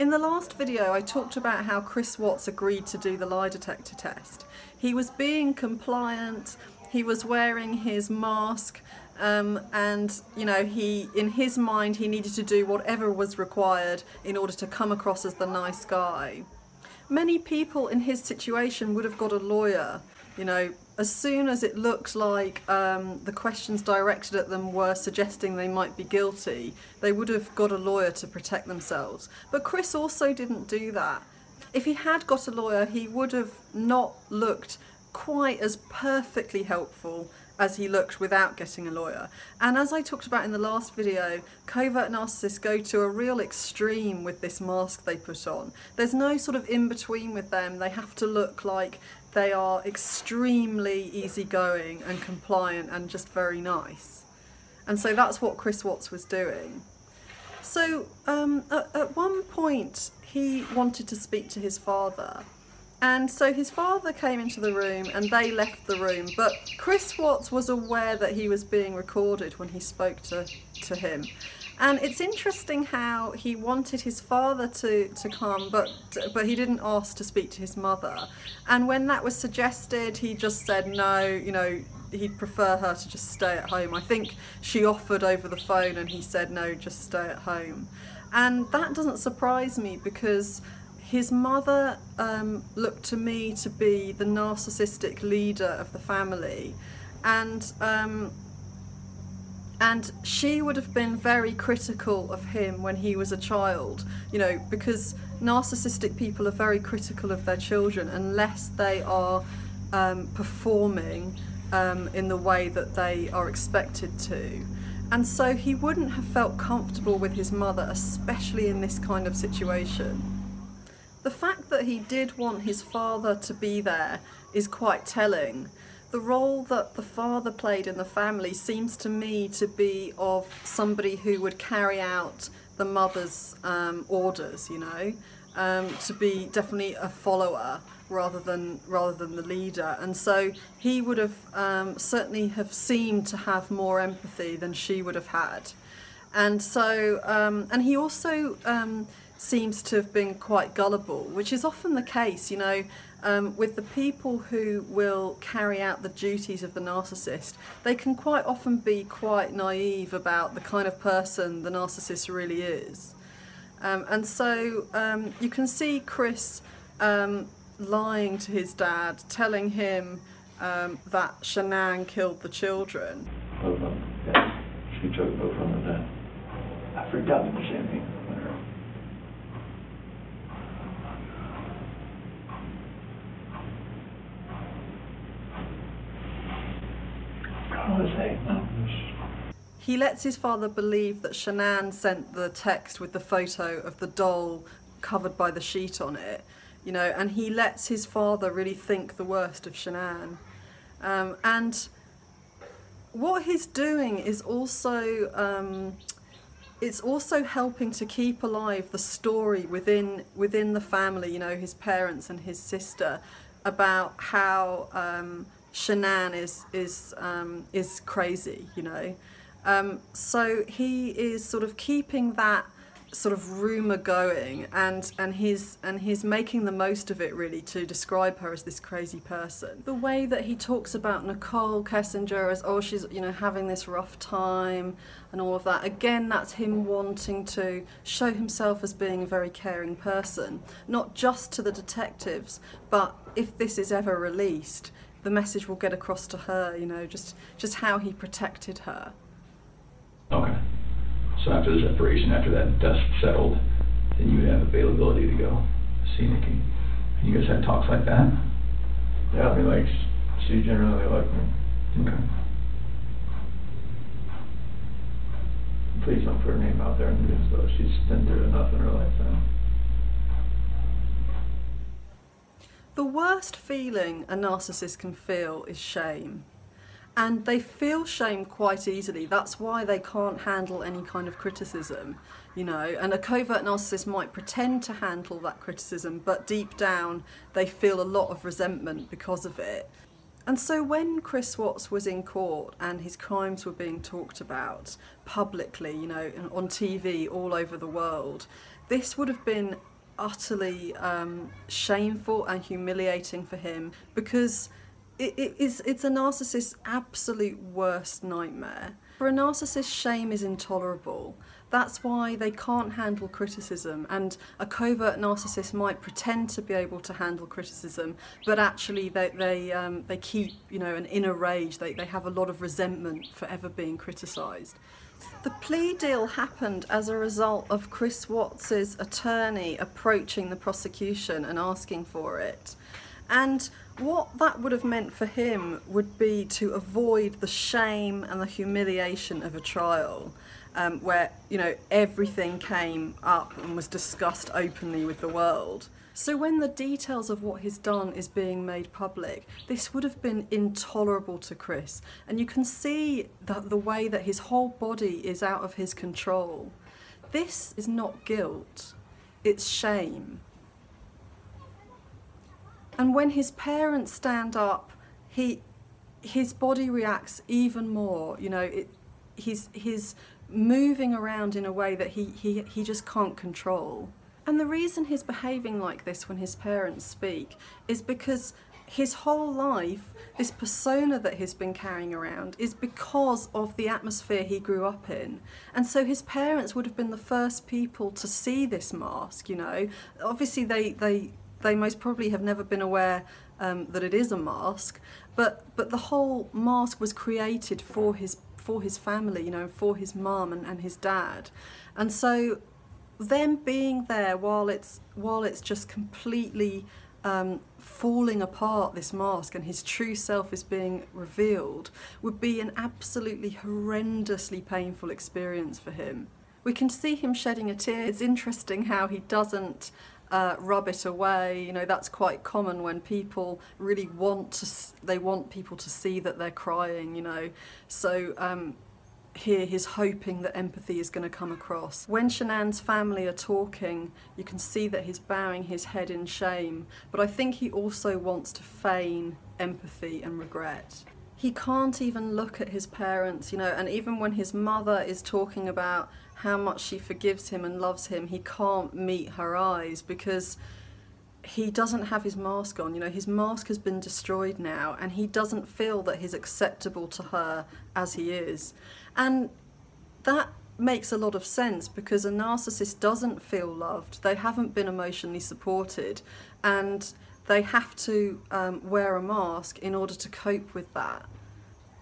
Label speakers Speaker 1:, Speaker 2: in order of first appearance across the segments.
Speaker 1: In the last video I talked about how Chris Watts agreed to do the lie detector test. He was being compliant, he was wearing his mask, and you know, in his mind he needed to do whatever was required in order to come across as the nice guy. Many people in his situation would have got a lawyer, you know, as soon as it looked like the questions directed at them were suggesting they might be guilty, they would have got a lawyer to protect themselves. But Chris also didn't do that. If he had got a lawyer, he would have not looked quite as perfectly helpful as he looked without getting a lawyer. And as I talked about in the last video, covert narcissists go to a real extreme with this mask they put on. There's no sort of in-between with them. They have to look like they are extremely easygoing and compliant and just very nice. And so that's what Chris Watts was doing. So at one point he wanted to speak to his father. And so his father came into the room and they left the room, but Chris Watts was aware that he was being recorded when he spoke to him. And it's interesting how he wanted his father to come, but he didn't ask to speak to his mother. And when that was suggested, he just said no, you know, he'd prefer her to just stay at home. I think she offered over the phone and he said no, just stay at home. And that doesn't surprise me because his mother looked to me to be the narcissistic leader of the family, and she would have been very critical of him when he was a child, you know, because narcissistic people are very critical of their children unless they are performing in the way that they are expected to. And so he wouldn't have felt comfortable with his mother, especially in this kind of situation. The fact that he did want his father to be there is quite telling. The role that the father played in the family seems to me to be of somebody who would carry out the mother's orders, you know, to be definitely a follower rather than the leader. And so he would have certainly have seemed to have more empathy than she would have had. And so, and he also seems to have been quite gullible, which is often the case, you know, with the people who will carry out the duties of the narcissist. They can quite often be quite naive about the kind of person the narcissist really is. And so you can see Chris lying to his dad, telling him that Shanann killed the children.
Speaker 2: Both of them, yes. She took both of them to death. I freaked out in the champagne.
Speaker 1: He lets his father believe that Shanann sent the text with the photo of the doll covered by the sheet on it, you know, and he lets his father really think the worst of Shanann. And what he's doing is also, it's also helping to keep alive the story within the family, you know, his parents and his sister, about how Shanann is crazy, you know. So he is sort of keeping that sort of rumour going, and he's making the most of it really to describe her as this crazy person. The way that he talks about Nicole Kessinger as, oh, she's, you know, having this rough time and all of that, again, that's him wanting to show himself as being a very caring person, not just to the detectives, but if this is ever released, the message will get across to her, you know, just how he protected her.
Speaker 3: Okay. So after the separation, after that dust settled, then you would have availability to go see Nikki. And you guys had talks like that?
Speaker 2: Yeah, I mean, like, she generally liked me.
Speaker 3: Okay.
Speaker 2: Please don't put her name out there in the news, though. She's been through enough in her lifetime.
Speaker 1: The worst feeling a narcissist can feel is shame. And they feel shame quite easily. That's why they can't handle any kind of criticism, you know. And a covert narcissist might pretend to handle that criticism, but deep down they feel a lot of resentment because of it. And so when Chris Watts was in court and his crimes were being talked about publicly, you know, on TV all over the world, this would have been utterly shameful and humiliating for him, because it's a narcissist's absolute worst nightmare. For a narcissist, shame is intolerable. That's why they can't handle criticism, and a covert narcissist might pretend to be able to handle criticism, but actually they keep, you know, an inner rage. They have a lot of resentment for ever being criticised. The plea deal happened as a result of Chris Watts's attorney approaching the prosecution and asking for it. And what that would have meant for him would be to avoid the shame and the humiliation of a trial, where, you know, everything came up and was discussed openly with the world. So when the details of what he's done is being made public, this would have been intolerable to Chris. And you can see the way that his whole body is out of his control. This is not guilt, it's shame. And when his parents stand up, his body reacts even more. You know, he's moving around in a way that he just can't control. And the reason he's behaving like this when his parents speak is because his whole life, this persona that he's been carrying around, is because of the atmosphere he grew up in. And so his parents would have been the first people to see this mask, you know. Obviously they most probably have never been aware that it is a mask, but the whole mask was created for his family, you know, for his mum and his dad. And so them being there while it's just completely falling apart, this mask, and his true self is being revealed, would be an absolutely horrendously painful experience for him. We can see him shedding a tear. It's interesting how he doesn't rub it away. You know, that's quite common when people really want people to see that they're crying, you know. So here he's hoping that empathy is going to come across. When Shanann's family are talking, you can see that he's bowing his head in shame, but I think he also wants to feign empathy and regret. He can't even look at his parents, you know, and even when his mother is talking about how much she forgives him and loves him, he can't meet her eyes because he doesn't have his mask on. You know, his mask has been destroyed now, and he doesn't feel that he's acceptable to her as he is. And that makes a lot of sense, because a narcissist doesn't feel loved. They haven't been emotionally supported, and they have to wear a mask in order to cope with that.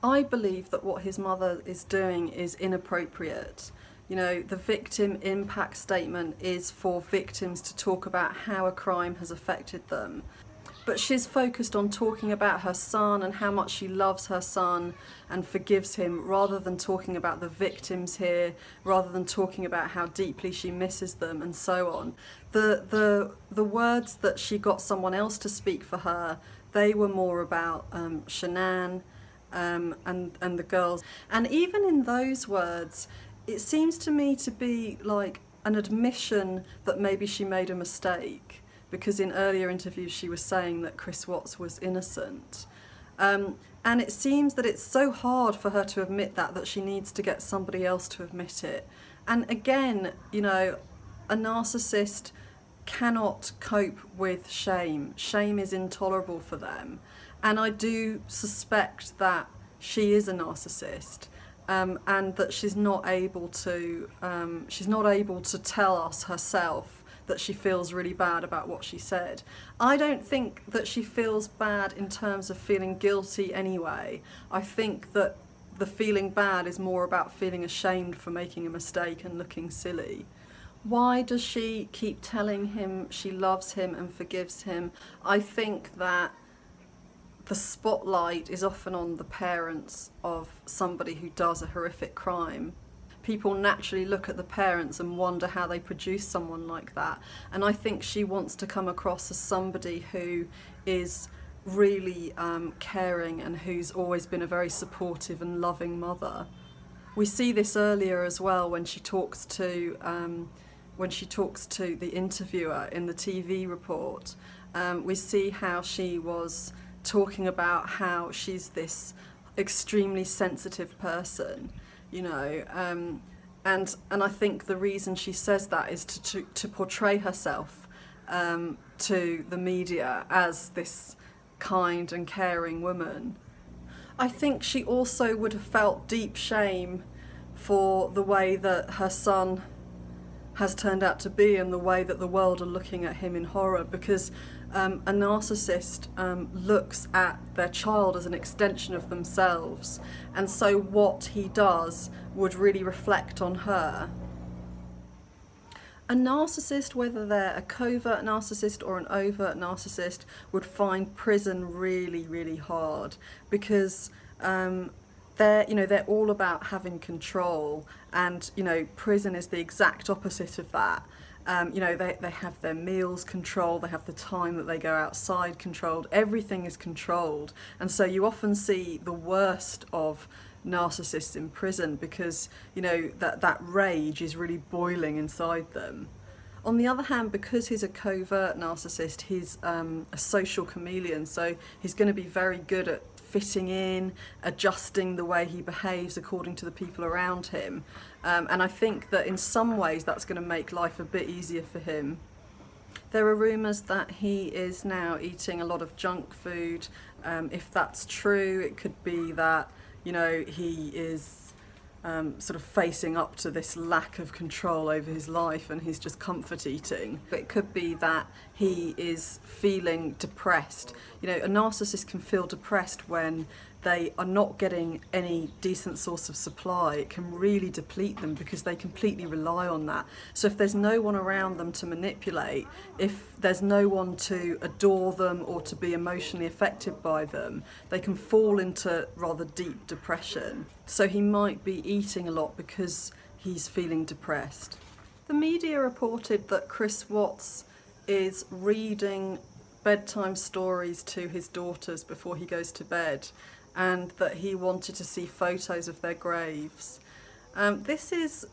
Speaker 1: I believe that what his mother is doing is inappropriate. You know, the victim impact statement is for victims to talk about how a crime has affected them. But she's focused on talking about her son and how much she loves her son and forgives him, rather than talking about the victims here, rather than talking about how deeply she misses them and so on. The words that she got someone else to speak for her, they were more about Shanann and the girls. And even in those words, it seems to me to be like an admission that maybe she made a mistake, because in earlier interviews she was saying that Chris Watts was innocent. And it seems that it's so hard for her to admit that she needs to get somebody else to admit it. And again, you know, a narcissist cannot cope with shame. Shame is intolerable for them. And I do suspect that she is a narcissist. And that she's not able to tell us herself that she feels really bad about what she said. I don't think that she feels bad in terms of feeling guilty anyway. I think that the feeling bad is more about feeling ashamed for making a mistake and looking silly. Why does she keep telling him she loves him and forgives him? I think that the spotlight is often on the parents of somebody who does a horrific crime. People naturally look at the parents and wonder how they produce someone like that. And I think she wants to come across as somebody who is really caring and who's always been a very supportive and loving mother. We see this earlier as well when she talks to the interviewer in the TV report. We see how she was talking about how she's this extremely sensitive person, you know, And I think the reason she says that is to portray herself to the media as this kind and caring woman. I think she also would have felt deep shame for the way that her son has turned out to be and the way that the world are looking at him in horror, because a narcissist looks at their child as an extension of themselves, and so what he does would really reflect on her. A narcissist, whether they're a covert narcissist or an overt narcissist, would find prison really, really hard, because they're all about having control, and prison is the exact opposite of that. They have their meals controlled, they have the time that they go outside controlled, everything is controlled, and so you often see the worst of narcissists in prison, because that rage is really boiling inside them. On the other hand, because he's a covert narcissist, he's a social chameleon, so he's going to be very good at fitting in, adjusting the way he behaves according to the people around him, and I think that in some ways that's going to make life a bit easier for him. There are rumours that he is now eating a lot of junk food. If that's true, it could be that he is sort of facing up to this lack of control over his life and he's just comfort eating. It could be that he is feeling depressed. A narcissist can feel depressed when they are not getting any decent source of supply. It can really deplete them because they completely rely on that. So if there's no one around them to manipulate, if there's no one to adore them or to be emotionally affected by them, they can fall into rather deep depression. So he might be eating a lot because he's feeling depressed. The media reported that Chris Watts is reading bedtime stories to his daughters before he goes to bed, and that he wanted to see photos of their graves. This is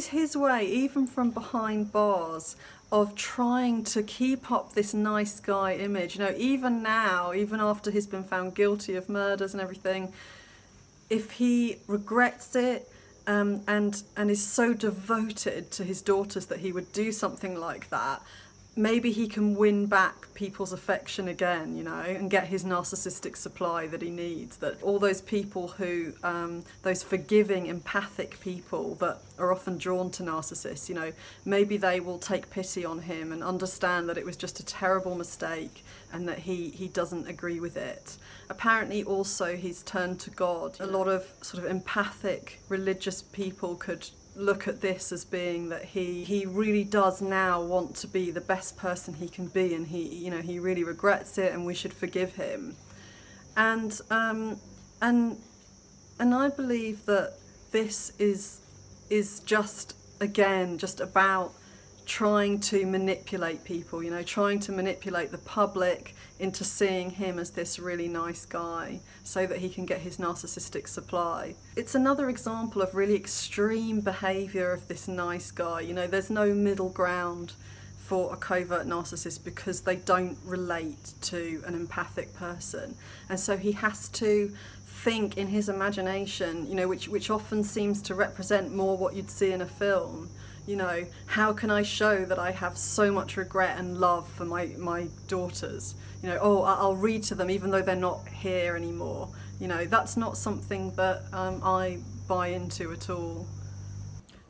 Speaker 1: his way, even from behind bars, of trying to keep up this nice guy image. Even now, even after he's been found guilty of murders and everything, if he regrets it and is so devoted to his daughters that he would do something like that, maybe he can win back people's affection again, and get his narcissistic supply that he needs. That all those people who, those forgiving, empathic people that are often drawn to narcissists, maybe they will take pity on him and understand that it was just a terrible mistake and that he doesn't agree with it. Apparently also he's turned to God. A lot of sort of empathic religious people could look at this as being that he really does now want to be the best person he can be, and he really regrets it, and we should forgive him. And I believe that this is just about trying to manipulate people, trying to manipulate the public into seeing him as this really nice guy so that he can get his narcissistic supply. It's another example of really extreme behaviour of this nice guy. There's no middle ground for a covert narcissist because they don't relate to an empathic person, and so he has to think in his imagination, which often seems to represent more what you'd see in a film. How can I show that I have so much regret and love for my daughters? I'll read to them even though they're not here anymore. That's not something that I buy into at all.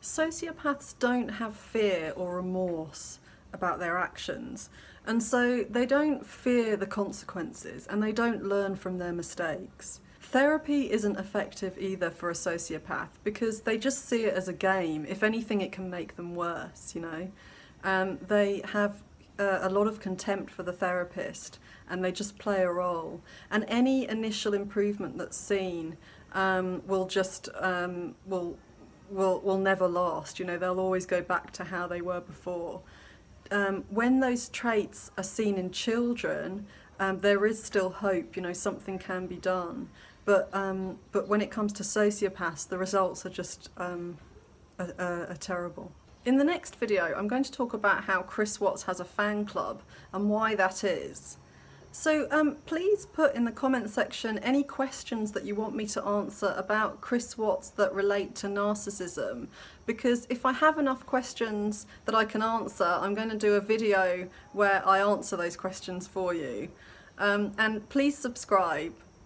Speaker 1: Sociopaths don't have fear or remorse about their actions, and so they don't fear the consequences and they don't learn from their mistakes. Therapy isn't effective either for a sociopath because they just see it as a game. If anything, it can make them worse, They have a lot of contempt for the therapist and they just play a role. And any initial improvement that's seen will never last. They'll always go back to how they were before. When those traits are seen in children, there is still hope. Something can be done. But when it comes to sociopaths, the results are just are terrible. In the next video, I'm going to talk about how Chris Watts has a fan club and why that is. So please put in the comment section any questions that you want me to answer about Chris Watts that relate to narcissism, because if I have enough questions that I can answer, I'm going to do a video where I answer those questions for you. And please subscribe.